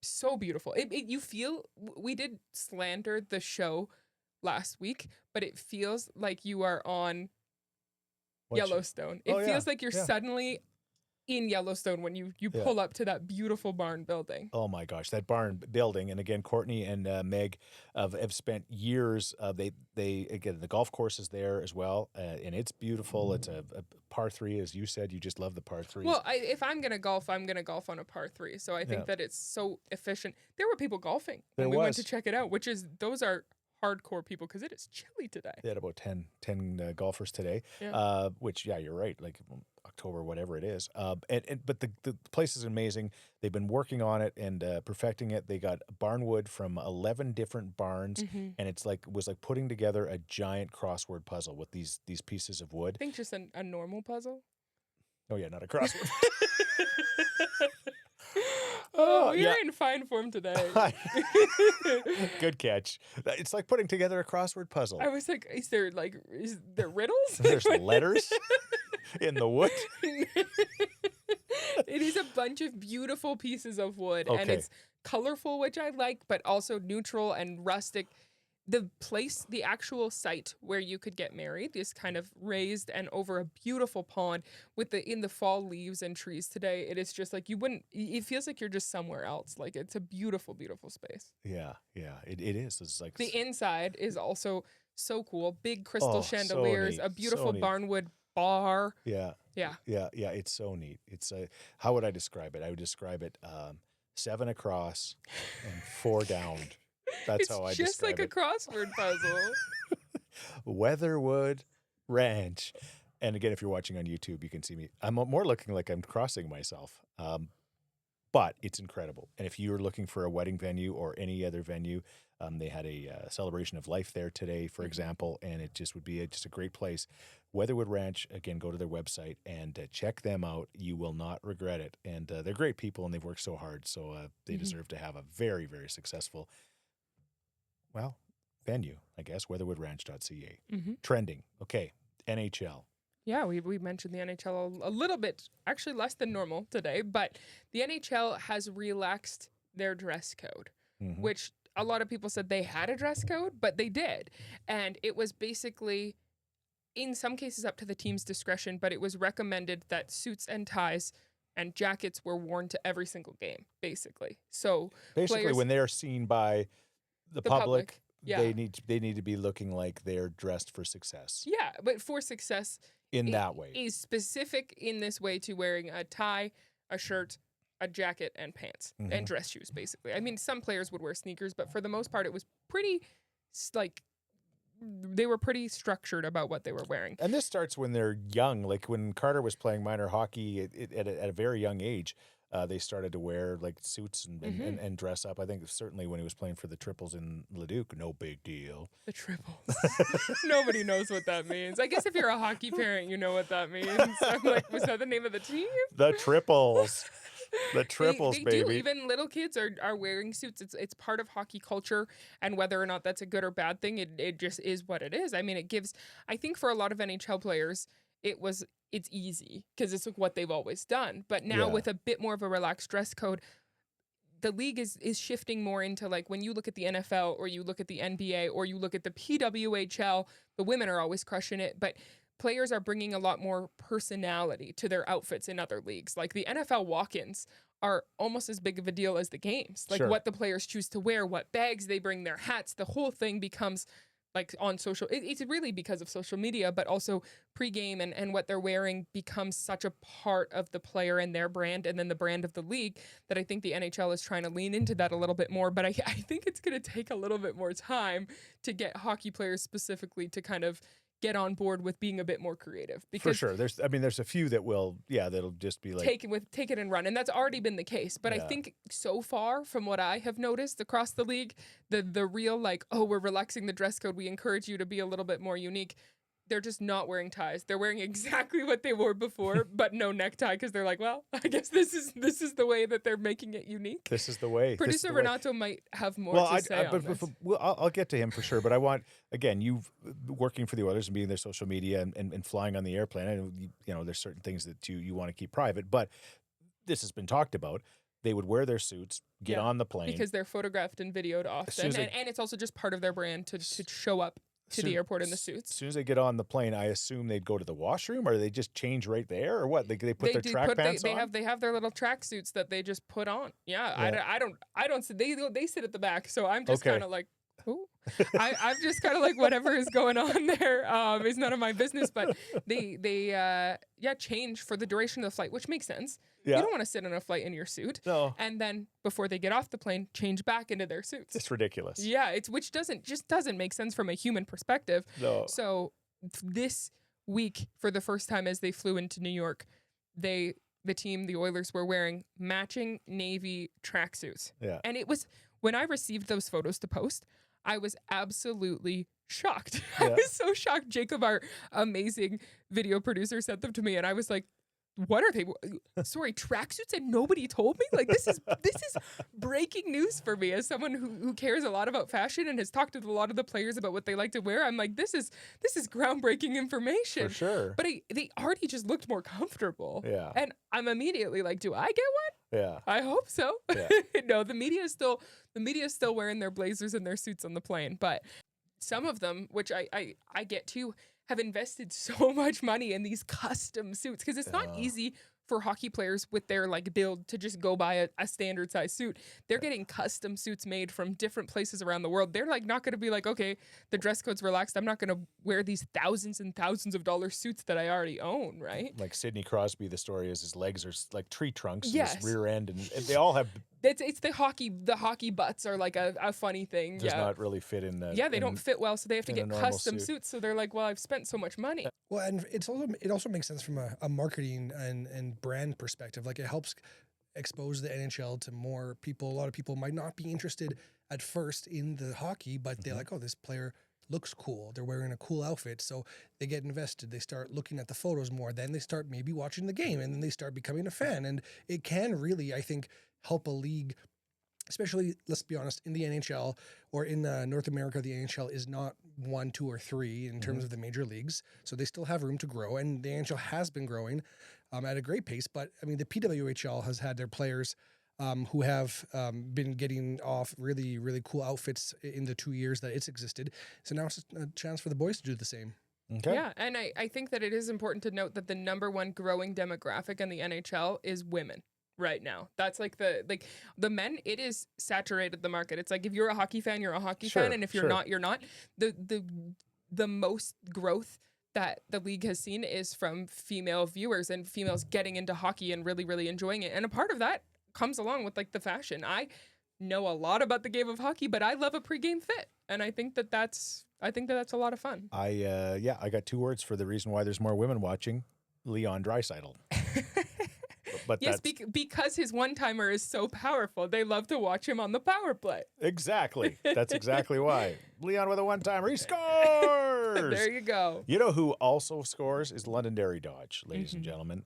so beautiful. You feel, we did slander the show last week, but it feels like you are on Yellowstone. It feels like you're suddenly in Yellowstone when you pull up to that beautiful barn building. Oh my gosh, that barn building. And again, Courtney and Meg have spent years. They again, the golf course is there as well. And it's beautiful. It's a par 3, as you said. You just love the par 3s. Well, if I'm going to golf, I'm going to golf on a par 3. So I think that it's so efficient. There were people golfing when we went to check it out, those are hardcore people because it is chilly today. They had about 10 golfers today, which, you're right, like October, whatever it is. But the place is amazing. They've been working on it and perfecting it. They got barnwood from 11 different barns, and it was like putting together a giant crossword puzzle with these pieces of wood. I think just a normal puzzle. Oh, yeah, not a crossword. You're in fine form today. Good catch. It's like putting together a crossword puzzle. I was like, is there riddles? There's letters in the wood. It is a bunch of beautiful pieces of wood, and it's colorful, which I like, but also neutral and rustic. The place, the actual site where you could get married is kind of raised and over a beautiful pond with in the fall leaves and trees today. It is just like it feels like you're just somewhere else. Like it's a beautiful, beautiful space. Yeah, it is. It's like the inside is also so cool. Big crystal chandeliers, so neat, a beautiful barnwood bar. Yeah. It's so neat. It's how would I describe it? I would describe it 7 across and 4 down. That's how I describe it. It's just like a crossword puzzle. Weatherwood Ranch. And again, if you're watching on YouTube, you can see me. I'm more looking like I'm crossing myself. But it's incredible. And if you're looking for a wedding venue or any other venue, they had a celebration of life there today, for example, and it just would be just a great place. Weatherwood Ranch, again, go to their website and check them out. You will not regret it. And they're great people, and they've worked so hard, so they deserve to have a very, very successful venue, I guess, weatherwoodranch.ca. Trending. Okay, NHL. Yeah, we mentioned the NHL a little bit, actually less than normal today, but the NHL has relaxed their dress code, which a lot of people said they had a dress code, but they did. And it was basically, in some cases, up to the team's discretion, but it was recommended that suits and ties and jackets were worn to every single game, basically. So basically, when they're seen by the public, yeah, they need to be looking like they're dressed for success. Yeah, but for success in that way is specific in this way to wearing a tie, a shirt, a jacket, and pants and dress shoes. Basically, I mean, some players would wear sneakers, but for the most part, it was pretty they were pretty structured about what they were wearing. And this starts when they're young, like when Carter was playing minor hockey at a very young age. They started to wear like suits and dress up. I think certainly when he was playing for the Triples in Leduc, no big deal. The Triples. Nobody knows what that means. I guess if you're a hockey parent, you know what that means. I'm like, was that the name of the team? The Triples. The triples, they baby. do. Even little kids are wearing suits. It's part of hockey culture, and whether or not that's a good or bad thing, it just is what it is. I mean, it gives. I think for a lot of NHL players, it's easy because it's what they've always done. But now Yeah. with a bit more of a relaxed dress code, the league is shifting more into like when you look at the NFL or you look at the NBA or you look at the PWHL, the women are always crushing it, but players are bringing a lot more personality to their outfits in other leagues. Like the NFL walk-ins are almost as big of a deal as the games. Like Sure. what the players choose to wear, what bags they bring, their hats, the whole thing becomes like on social. It's really because of social media, but also pregame and what they're wearing becomes such a part of the player and their brand and then the brand of the league that I think the NHL is trying to lean into that a little bit more. But I think it's going to take a little bit more time to get hockey players specifically to kind of get on board with being a bit more creative. Because For sure. There's a few that will, that'll just be like, take it and run, and that's already been the case. But I Yeah. think so far, from what I have noticed across the league, the real like, oh, we're relaxing the dress code, we encourage you to be a little bit more unique. They're just not wearing ties. They're wearing exactly what they wore before, but no necktie because they're like, well, I guess this is the way that they're making it unique. this is the way. This is Producer the way. Renato might have more Well, to say on this. I'll get to him for sure. But I want, again, you working for the Oilers and being their social media and flying on the airplane. I know, there's certain things that you want to keep private, but this has been talked about. They would wear their suits, get Yeah, on the plane. because they're photographed and videoed soon often, as they- and it's also just part of their brand to show up to the airport in the suits. As soon as they get on the plane, I assume they'd go to the washroom, or they just change right there, or what? They put their track pants on. They have their little track suits that they just put on. Yeah. Yeah. I don't sit. They sit at the back, so I'm just Okay. kind of like, who? I'm just kind of like whatever is going on there is none of my business. But they change for the duration of the flight, which makes sense. Yeah. You don't want to sit on a flight in your suit, No, and then before they get off the plane, change back into their suits. it's ridiculous. Yeah, which doesn't make sense from a human perspective. No. So this week, for the first time as they flew into New York, the Oilers were wearing matching navy tracksuits. Yeah. And it was, when I received those photos to post, I was absolutely shocked. I Yeah. was so shocked. Jacob, our amazing video producer, sent them to me, and I was like, what are they? Sorry, tracksuits, and nobody told me? Like, this is breaking news for me as someone who cares a lot about fashion and has talked to a lot of the players about what they like to wear. I'm like, this is groundbreaking information. For sure. But they already just looked more comfortable. Yeah. And I'm immediately like, do I get one? Yeah. I hope so. Yeah. No, the media is still wearing their blazers and their suits on the plane. But some of them, which I get to, have invested so much money in these custom suits because it's not easy for hockey players with their like build to just go buy a standard size suit. They're getting custom suits made from different places around the world. They're like not going to be like, okay, the dress code's relaxed, I'm not going to wear these thousands and thousands of dollar suits that I already own, right? Like Sidney Crosby, the story is his legs are like tree trunks, and Yes. his rear end, and they all have It's the hockey butts are like a funny thing. does Yeah. not really fit in. They don't fit well, so they have to in a get normal custom suit. suits. So they're like, well, I've spent so much money. Well, and it also makes sense from a marketing and brand perspective. Like it helps expose the NHL to more people. A lot of people might not be interested at first in the hockey, but they're like, oh, this player looks cool. They're wearing a cool outfit. So they get invested. They start looking at the photos more. Then they start maybe watching the game, and then they start becoming a fan. And it can really, I think, help a league, especially, let's be honest, in the NHL or in North America, the NHL is not 1, 2, or 3 in terms of the major leagues. So they still have room to grow. And the NHL has been growing at a great pace. But I mean, the PWHL has had their players who have been getting off really, really cool outfits in the 2 years that it's existed. So now it's a chance for the boys to do the same. Okay. Yeah, and I think that it is important to note that the number one growing demographic in the NHL is women right now. That's like the men, it is saturated the market. It's like if you're a hockey fan, you're a hockey Sure, fan, and if you're sure. not, you're not. The most growth that the league has seen is from female viewers and females getting into hockey and really, really enjoying it. And a part of that comes along with like the fashion. I know a lot about the game of hockey, but I love a pregame fit, and I think that that's a lot of fun. I got 2 words for the reason why there's more women watching: Leon Draisaitl. But Yes, that's because his one-timer is so powerful. They love to watch him on the power play. exactly. That's exactly why. Leon with a one-timer, he scores. scores. There you go. You know who also scores is Londonderry Dodge, ladies and Mhm. gentlemen.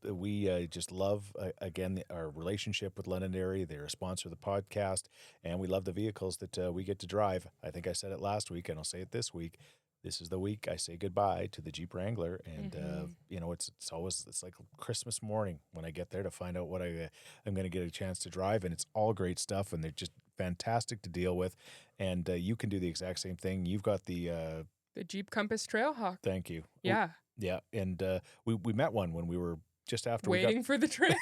We just love, again, our relationship with Londonderry. They're a sponsor of the podcast, and we love the vehicles that we get to drive. I think I said it last week, and I'll say it this week. This is the week I say goodbye to the Jeep Wrangler, and you know, it's like Christmas morning when I get there to find out what I'm going to get a chance to drive, and it's all great stuff, and they're just fantastic to deal with, and you can do the exact same thing. You've got the Jeep Compass Trailhawk. thank you. Yeah. Yeah, and we met one when we were just after Waiting for the train.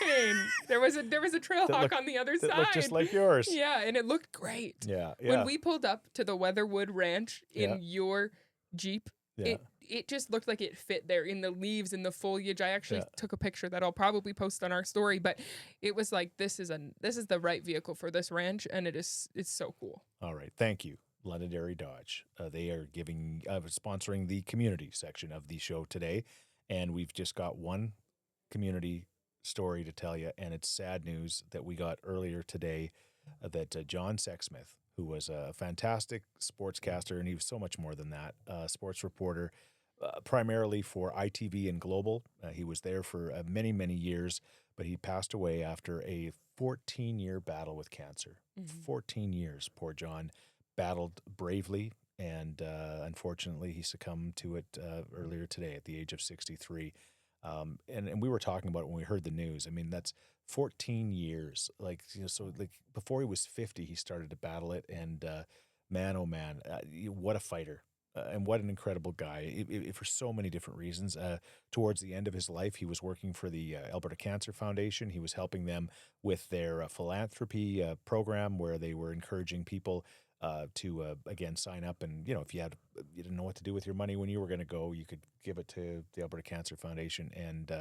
there was a Trailhawk looked- on the other that side. looked just like yours. Yeah, and it looked great. Yeah, yeah, When we pulled up to the Weatherwood Ranch in Yeah. your Jeep, yeah. it just looked like it fit there in the leaves and the foliage. I actually Yeah. took a picture that I'll probably post on our story, but it was like this is the right vehicle for this ranch, and it's so cool. All right, thank you, Londonderry Dodge. They are sponsoring the community section of the show today, and we've just got one community story to tell you, and it's sad news that we got earlier today that John Sexsmith, who was a fantastic sportscaster, and he was so much more than that, sports reporter, primarily for ITV and Global. He was there for many, many years, but he passed away after a 14-year battle with cancer. 14 years, poor John battled bravely, and unfortunately he succumbed to it earlier today at the age of 63. And we were talking about it when we heard the news. I mean, that's 14 years. Like, you know, so like before he was 50, he started to battle it. And man, oh man, what a fighter. And what an incredible guy for so many different reasons. Towards the end of his life, he was working for the Alberta Cancer Foundation. He was helping them with their philanthropy program, where they were encouraging people to, again, sign up. And, you know, if you didn't know what to do with your money when you were going to go, you could give it to the Alberta Cancer Foundation. And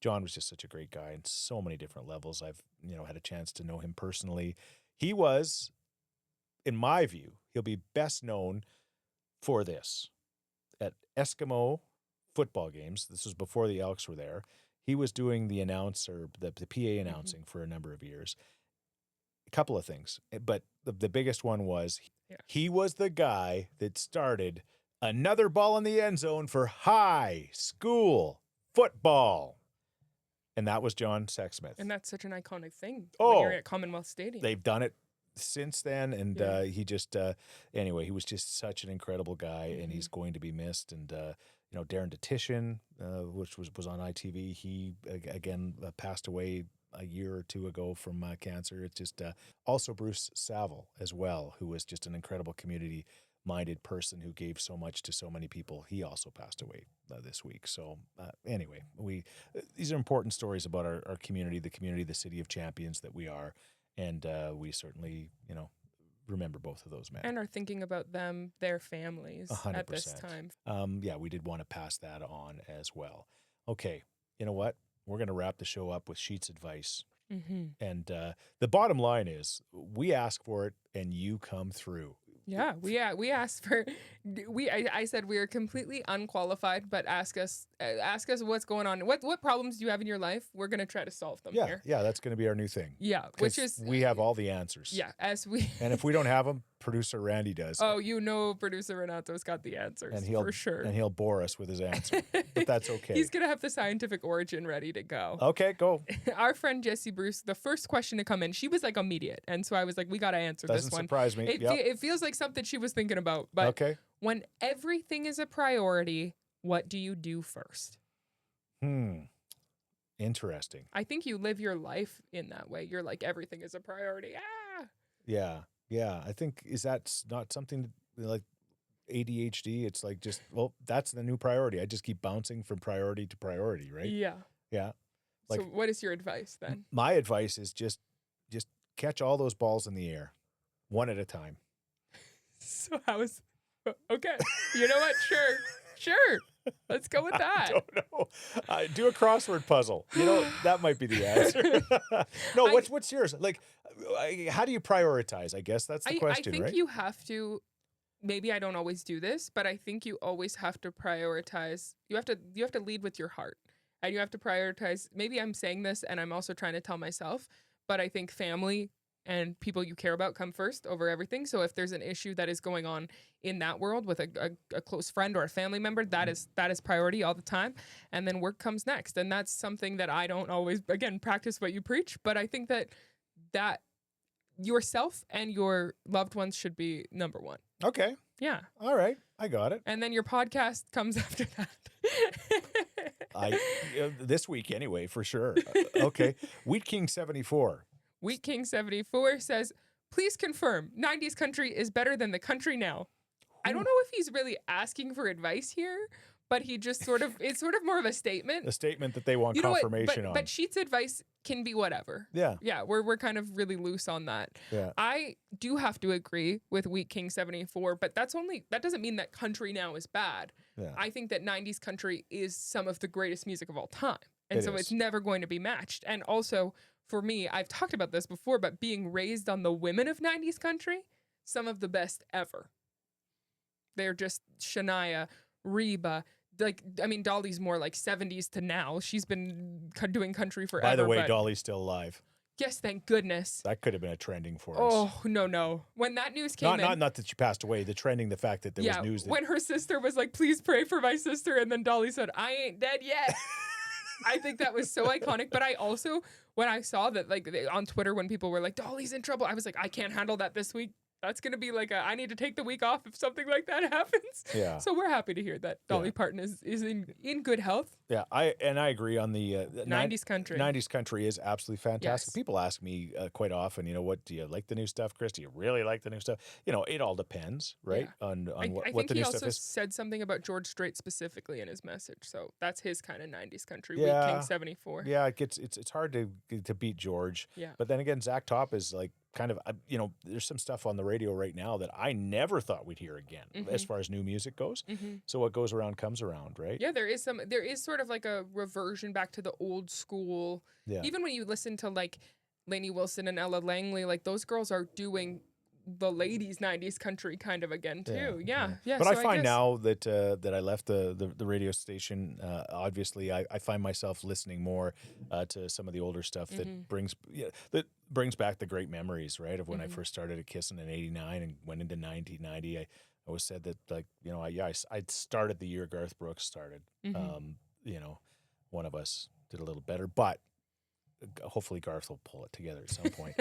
John was just such a great guy in so many different levels. I've, you know, had a chance to know him personally. He was, in my view, he'll be best known for this. At Eskimo football games, this was before the Elks were there, he was doing the PA announcing for a number of years. A couple of things, but the biggest one was he was the guy that started another ball in the end zone for high school football. And that was John Sexsmith. And that's such an iconic thing Oh. when you're at Commonwealth Stadium. They've done it since then, and Yeah. he just anyway, he was just such an incredible guy, and he's going to be missed. And you know, Darren Detition, which was on ITV, he again passed away a year or two ago from cancer. It's just also Bruce Saville as well, who was just an incredible community-minded person who gave so much to so many people. He also passed away this week. So anyway, these are important stories about our community, the city of champions that we are. And we certainly, you know, remember both of those men. And are thinking about them, their families 100%. at this time. Yeah, we did want to pass that on as well. Okay, you know what? We're going to wrap the show up with Scheetz advice. Mm-hmm. And the bottom line is we ask for it and you come through. Yeah, we asked for I said we are completely unqualified, but ask us what's going on. What problems do you have in your life? We're gonna try to solve them here. Yeah, that's going to be our new thing. Yeah, 'Cause which is we have all the answers. yeah, as we And if we don't have them, producer Randy does. oh, you know, producer Renato's got the answers and he'll for sure. And he'll bore us with his answer, but that's okay. He's gonna have the scientific origin ready to go. Okay, go. Our friend Jessie Bruce, the first question to come in, she was like immediate, and so I was like, we gotta answer Doesn't this one. surprise me. It, Yep. it feels like something she was thinking about, but Okay. when everything is a priority, what do you do first? Interesting. I think you live your life in that way. You're like, everything is a priority. Yeah. I think is that not something like ADHD? It's like just that's the new priority. I just keep bouncing from priority to priority, right? Yeah. Yeah. So Like- what is your advice then? My advice is just catch all those balls in the air, one at a time. So how is okay? You know what? Sure. Let's go with that. I don't know. Do a crossword puzzle. You know, that might be the answer. No, what's yours? Like, how do you prioritize? I guess that's the question, I think right? you have to. Maybe I don't always do this, but I think you always have to prioritize. You have to lead with your heart, and you have to prioritize. Maybe I'm saying this, and I'm also trying to tell myself, but I think family and people you care about come first over everything. So if there's an issue that is going on in that world with a close friend or a family member, that is priority all the time. And then work comes next. And that's something that I don't always, again, practice what you preach. But I think that yourself and your loved ones should be number one. Okay. Yeah. All right. I got it. And then your podcast comes after that. This week anyway, for sure. Okay. Wheat King 74. Wheat King 74 says, please confirm 90s country is better than the country now. I don't know if he's really asking for advice here, but he just it's sort of more of a statement. A statement that they want You know what? confirmation on. But Scheetz advice can be whatever. Yeah. Yeah, we're kind of really loose on that. Yeah. I do have to agree with Wheat King 74, but that doesn't mean that country now is bad. Yeah. I think that 90s country is some of the greatest music of all time. And It so is. it's never going to be matched. And also, for me, I've talked about this before, but being raised on the women of 90s country, some of the best ever. They're just Shania, Reba. Dolly's more like 70s to now. She's been doing country forever. By the way, but Dolly's still alive. yes, thank goodness. That could have been a trending for us. Oh, no. When that news came in. Not that she passed away. The trending, the fact that there was news. That, when her sister was like, please pray for my sister. And then Dolly said, I ain't dead yet. I think that was so iconic. But I also, when I saw that, on Twitter, when people were like, Dolly's in trouble, I was like, I can't handle that this week. That's going to be I need to take the week off if something like that happens. Yeah. So we're happy to hear that Dolly Parton is in good health. Yeah, I agree on the 90s country. 90s country is absolutely fantastic. Yes. People ask me quite often, what do you like the new stuff, Chris? Do you really like the new stuff? It all depends, right? Yeah. On I what think the he new also stuff is. said something about George Strait specifically in his message. So that's his kind of 90s country. Yeah. Wheat King 74. Yeah, it's hard to beat George. Yeah. But then again, Zach Top is kind of there's some stuff on the radio right now that I never thought we'd hear again as far as new music goes. So what goes around comes around, right? Yeah, there is sort of like a reversion back to the old school. Yeah. Even when you listen to Lainey Wilson and Ella Langley, those girls are doing the ladies 90s country kind of again too. Yeah. But so I find guess, now that I left the radio station, obviously I find myself listening more to some of the older stuff that brings back the great memories, right? Of when I first started at Kissin' in '89 and went into 1990. I always said that I started the year Garth Brooks started. One of us did a little better, but hopefully Garth will pull it together at some point.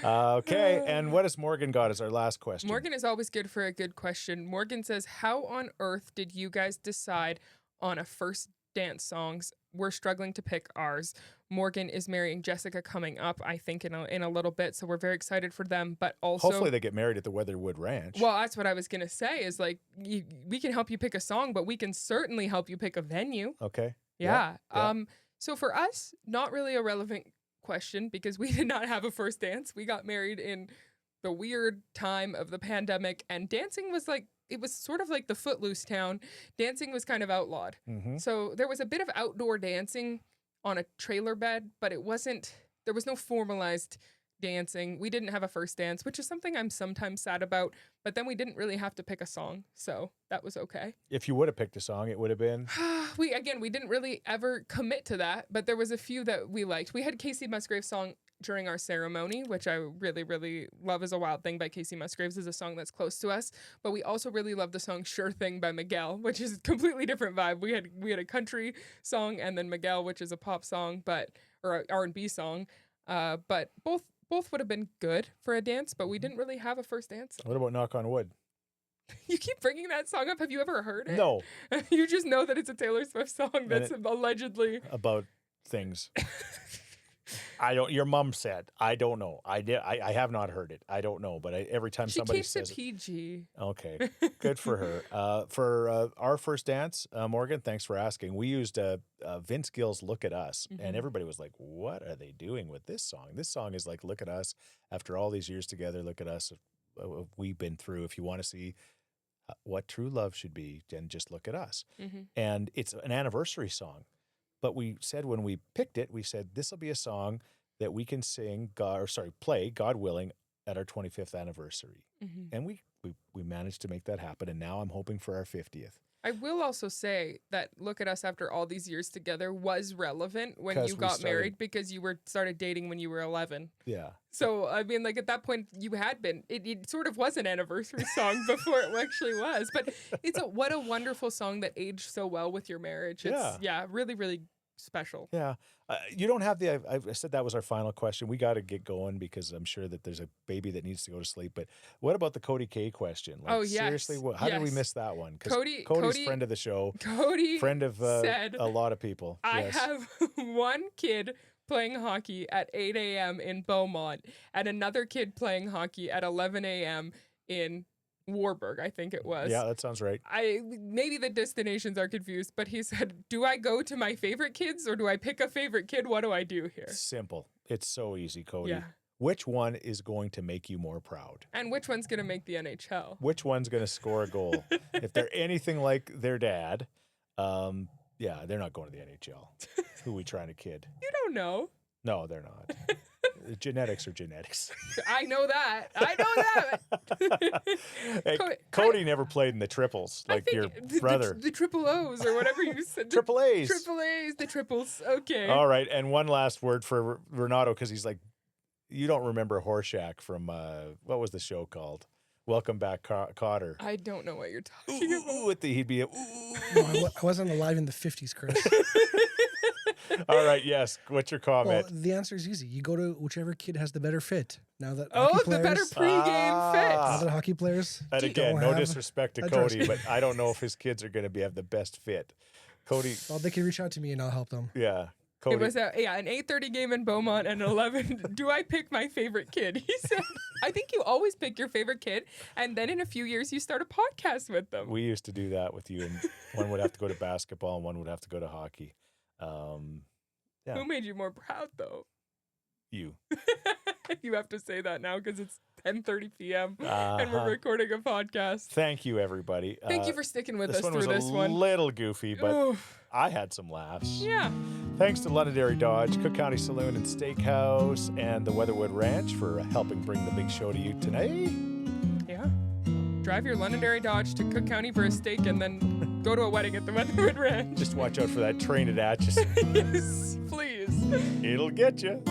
Okay, and what has Morgan got as our last question? Morgan is always good for a good question. Morgan says, how on earth did you guys decide on a first dance songs? We're struggling to pick ours. Morgan is marrying Jessica coming up, I think, in a little bit, so we're very excited for them. But also, hopefully they get married at the Weatherwood Ranch. Well, that's what I was gonna say. Is we can help you pick a song, but we can certainly help you pick a venue. Okay. Yeah. Yeah. So for us, not really a relevant question because we did not have a first dance. We got married in the weird time of the pandemic, and dancing was it was sort of like the Footloose town. Dancing was kind of outlawed. So there was a bit of outdoor dancing on a trailer bed, but there was no formalized dancing. We didn't have a first dance, which is something I'm sometimes sad about, but then we didn't really have to pick a song. So that was okay. If you would have picked a song, it would have been... we didn't really ever commit to that, but there was a few that we liked. We had Casey Musgrave's song during our ceremony, which I really, really love. Is a Wild Thing by Casey Musgraves is a song that's close to us. But we also really love the song Sure Thing by Miguel, which is a completely different vibe. We had a country song and then Miguel, which is a pop song, or a R&B song. But both would have been good for a dance, but we didn't really have a first dance. What about Knock on Wood? You keep bringing that song up. Have you ever heard it? No. You just know that it's a Taylor Swift song that's allegedly about things. I don't. Your mom said. I don't know. I have not heard it. I don't know. But every time somebody says it PG. Okay, good for her. For our first dance, Morgan, thanks for asking. We used Vince Gill's "Look at Us," and everybody was like, "What are they doing with this song?" This song is like, "Look at us." After all these years together, look at us. We've been through. If you want to see what true love should be, then just look at us. And it's an anniversary song. But we said when we picked it, we said this will be a song that we can play, God willing, at our 25th anniversary. And we managed to make that happen. And now I'm hoping for our 50th. I will also say that Look at Us After All These Years Together was relevant when 'Cause you we got started- married because you started dating when you were 11. Yeah. So, I mean, like at that point, you had been, it sort of was an anniversary song before it actually was. But what a wonderful song that aged so well with your marriage. It's, really, really special. Yeah. You don't have I said that was our final question. We got to get going because I'm sure that there's a baby that needs to go to sleep. But what about the Cody K question? Like, Oh, yes. seriously, how did we Yes. miss that one? Because Cody- Cody's friend of the show, Cody friend of said, a lot of people. I Yes. have one kid playing hockey at 8 a.m. in Beaumont and another kid playing hockey at 11 a.m. in Warburg, I think it was. Yeah, that sounds right. Maybe the destinations are confused, but he said, do I go to my favorite kids or do I pick a favorite kid? What do I do here? Simple. It's so easy, Cody. Yeah. Which one is going to make you more proud? And which one's going to make the NHL? Which one's going to score a goal? If they're anything like their dad, they're not going to the NHL. Who we trying to kid? You don't know. No, they're not. Genetics are genetics. I know that. Hey, Cody never played in the triples like your brother. The triple O's or whatever you said. Triple A's. Triple A's, the triples. Okay. All right. And one last word for Renato, because he's like, you don't remember Horseshack from, what was the show called? Welcome Back, Cotter. I don't know what you're talking about. Ooh, he'd be No, I wasn't alive in the 50s, Chris. All right, yes. What's your Well, comment? the answer is easy. You go to whichever kid has the better fit. Now that Oh, hockey the players, better pregame now fit. that hockey players And again, don't no have disrespect to a dress Cody, code. but I don't know if his kids are going to have the best fit. Cody, Well, they can reach out to me and I'll help them. yeah. Cody, It was an 8:30 game in Beaumont and 11. Do I pick my favorite kid? He said, I think you always pick your favorite kid. And then in a few years, you start a podcast with them. we used to do that with you, and one would have to go to basketball and one would have to go to hockey. Yeah. Who made you more proud, though? You. You have to say that now because it's 10:30 p.m. and Uh-huh. we're recording a podcast. Thank you, everybody. Thank you for sticking with this us one through was this a one. little goofy, but Oof. I had some laughs. Yeah. Thanks to Londonderry Dodge, Cook County Saloon and Steakhouse, and the Weatherwood Ranch for helping bring the big show to you today. Yeah. Drive your Londonderry Dodge to Cook County for a steak and then go to a wedding at the Weatherwood Ranch. Just watch out for that train at Atchison. Yes, please. It'll get you.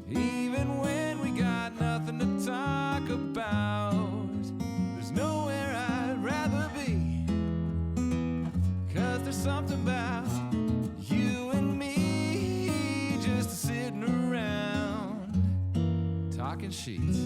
Even when we got nothing to talk about, there's nowhere I'd rather be. 'Cause there's something about you and me just sitting around talking sheets.